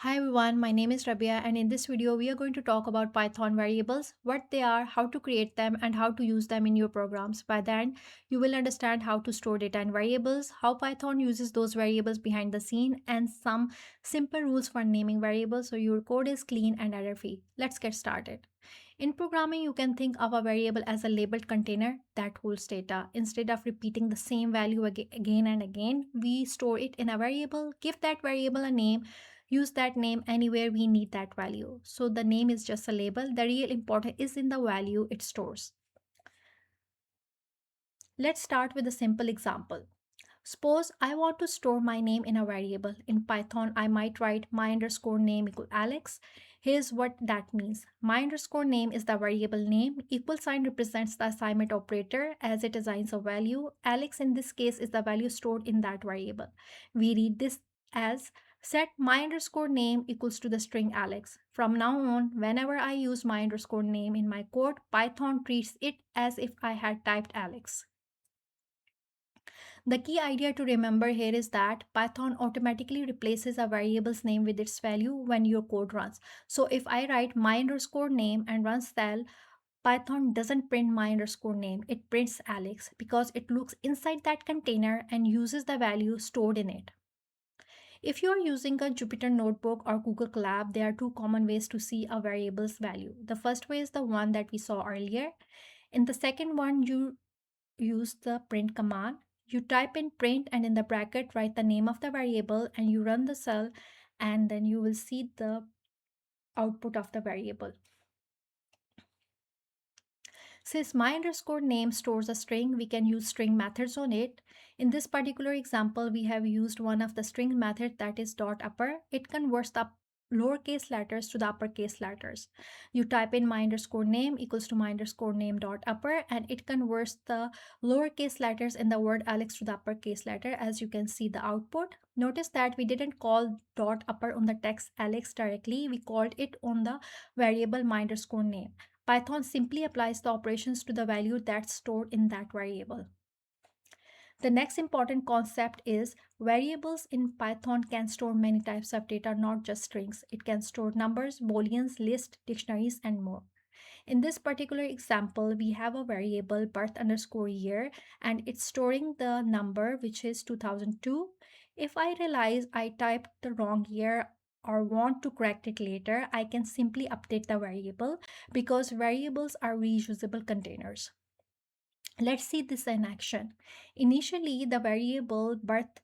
Hi everyone, my name is Rabia and in this video we are going to talk about Python variables, what they are, how to create them and how to use them in your programs. By then, you will understand how to store data in variables, how Python uses those variables behind the scene and some simple rules for naming variables so your code is clean and error-free. Let's get started. In programming, you can think of a variable as a labeled container that holds data. Instead of repeating the same value again and again, we store it in a variable, give that variable a name, use that name anywhere we need that value. So the name is just a label. The real important is in the value it stores. Let's start with a simple example. Suppose I want to store my name in a variable. In Python, I might write my underscore name equal Alex. Here's what that means. My underscore name is the variable name. Equal sign represents the assignment operator as it assigns a value. Alex in this case is the value stored in that variable. We read this as set my underscore name equals to the string Alex. From now on, whenever I use my underscore name in my code, Python treats it as if I had typed Alex. The key idea to remember here is that Python automatically replaces a variable's name with its value when your code runs. So if I write my underscore name and run cell, Python doesn't print my underscore name, it prints Alex because it looks inside that container and uses the value stored in it. If you are using a Jupyter Notebook or Google Colab, there are two common ways to see a variable's value. The first way is the one that we saw earlier. In the second one, you use the print command. You type in print and in the bracket write the name of the variable and you run the cell and then you will see the output of the variable. Since my underscore name stores a string, we can use string methods on it. In this particular example, we have used one of the string methods that is dot upper. It converts the lowercase letters to the uppercase letters. You type in my underscore name equals to my underscore name dot upper and it converts the lowercase letters in the word Alex to the uppercase letter as you can see the output. Notice that we didn't call dot upper on the text Alex directly. We called it on the variable my underscore name. Python simply applies the operations to the value that's stored in that variable. The next important concept is variables in Python can store many types of data, not just strings. It can store numbers, booleans, lists, dictionaries, and more. In this particular example, we have a variable birth underscore year and it's storing the number which is 2002. If I realize I typed the wrong year or want to correct it later, I can simply update the variable because variables are reusable containers. Let's see this in action. Initially, the variable birth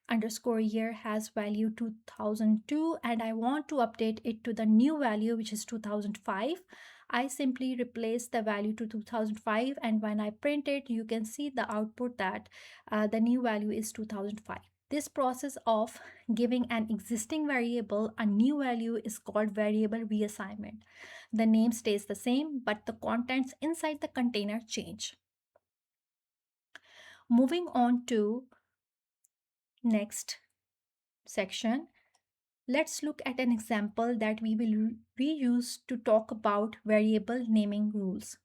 underscore year has value 2002 and I want to update it to the new value which is 2005. I simply replace the value to 2005 and when I print it, you can see the output that the new value is 2005. This process of giving an existing variable a new value is called variable reassignment. The name stays the same, but the contents inside the container change. Moving on to next section, let's look at an example that we will reuse to talk about variable naming rules.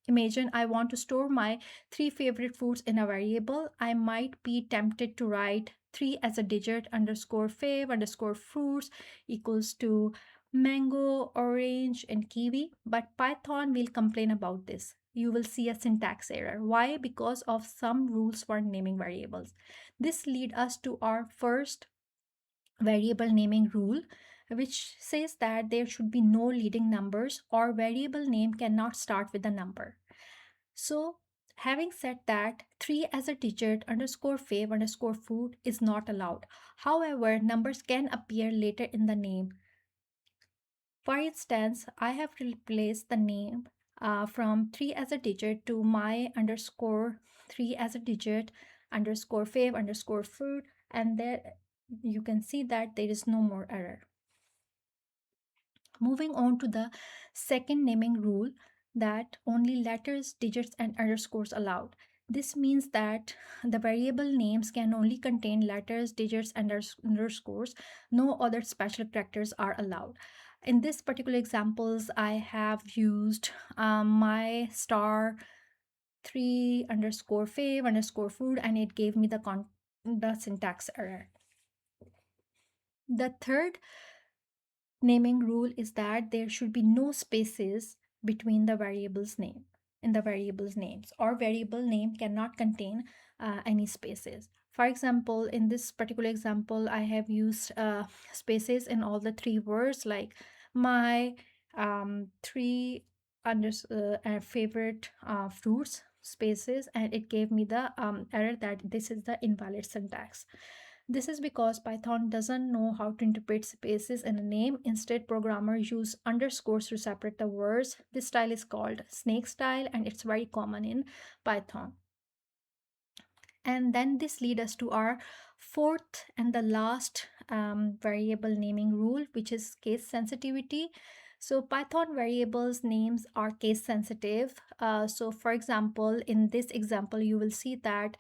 Imagine I want to store my three favorite foods in a variable. I might be tempted to write 3 as a digit underscore fav underscore fruits equals to mango, orange, and kiwi. But Python will complain about this. You will see a syntax error. Why? Because of some rules for naming variables. This leads us to our first variable naming rule, which says that there should be no leading numbers or variable name cannot start with a number. So having said that, 3 as a digit underscore fav underscore food is not allowed. However, numbers can appear later in the name. For instance, I have replaced the name from 3 as a digit to my underscore 3 as a digit underscore fav underscore food, and there you can see that there is no more error. Moving on to the second naming rule, that only letters, digits, and underscores allowed. This means that the variable names can only contain letters, digits, and underscores. No other special characters are allowed. In this particular examples, I have used my star 3 underscore fav underscore food, and it gave me the syntax error. The third naming rule is that there should be no spaces between the variable's name in the variable's names, or variable name cannot contain any spaces. For example, in this particular example, I have used spaces in all the three words, like my three favorite fruits spaces, and it gave me the error that this is the invalid syntax. This is because Python doesn't know how to interpret spaces in a name. Instead, programmers use underscores to separate the words. This style is called snake style, and it's very common in Python. And then this leads us to our fourth and the last variable naming rule, which is case sensitivity. So Python variables names are case sensitive. So for example, in this example, you will see that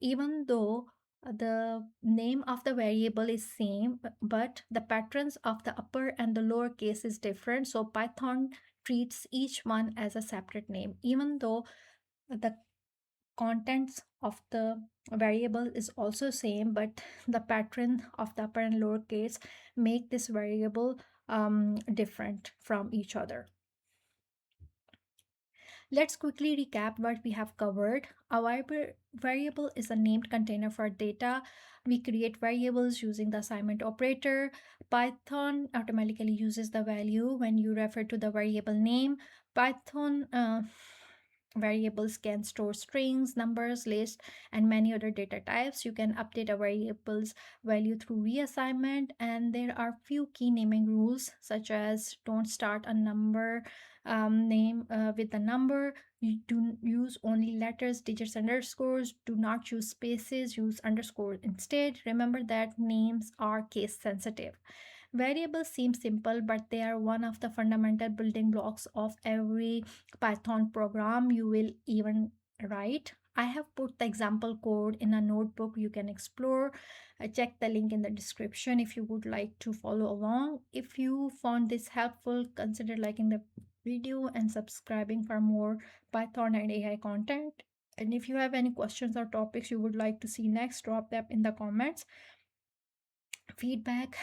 even though the name of the variable is same, but the patterns of the upper and the lower case is different. So Python treats each one as a separate name, even though the contents of the variable is also same, but the pattern of the upper and lower case make this variable different from each other. Let's quickly recap what we have covered. A variable is a named container for data. We create variables using the assignment operator. Python automatically uses the value when you refer to the variable name. Python variables can store strings, numbers, lists, and many other data types. You can update a variable's value through reassignment, and there are few key naming rules, such as don't start a number name with a number. You do use only letters, digits, underscores. Do not use spaces, use underscore instead. Remember that names are case sensitive. Variables seem simple, but they are one of the fundamental building blocks of every Python program you will even write. I have put the example code in a notebook you can explore. Check the link in the description if you would like to follow along. If you found this helpful, consider liking the video and subscribing for more Python and AI content. And if you have any questions or topics you would like to see next, drop them in the comments. Feedback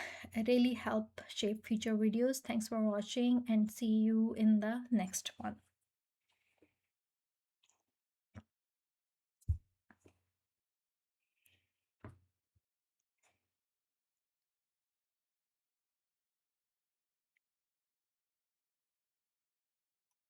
really help shape future videos. Thanks for watching, and see you in the next one.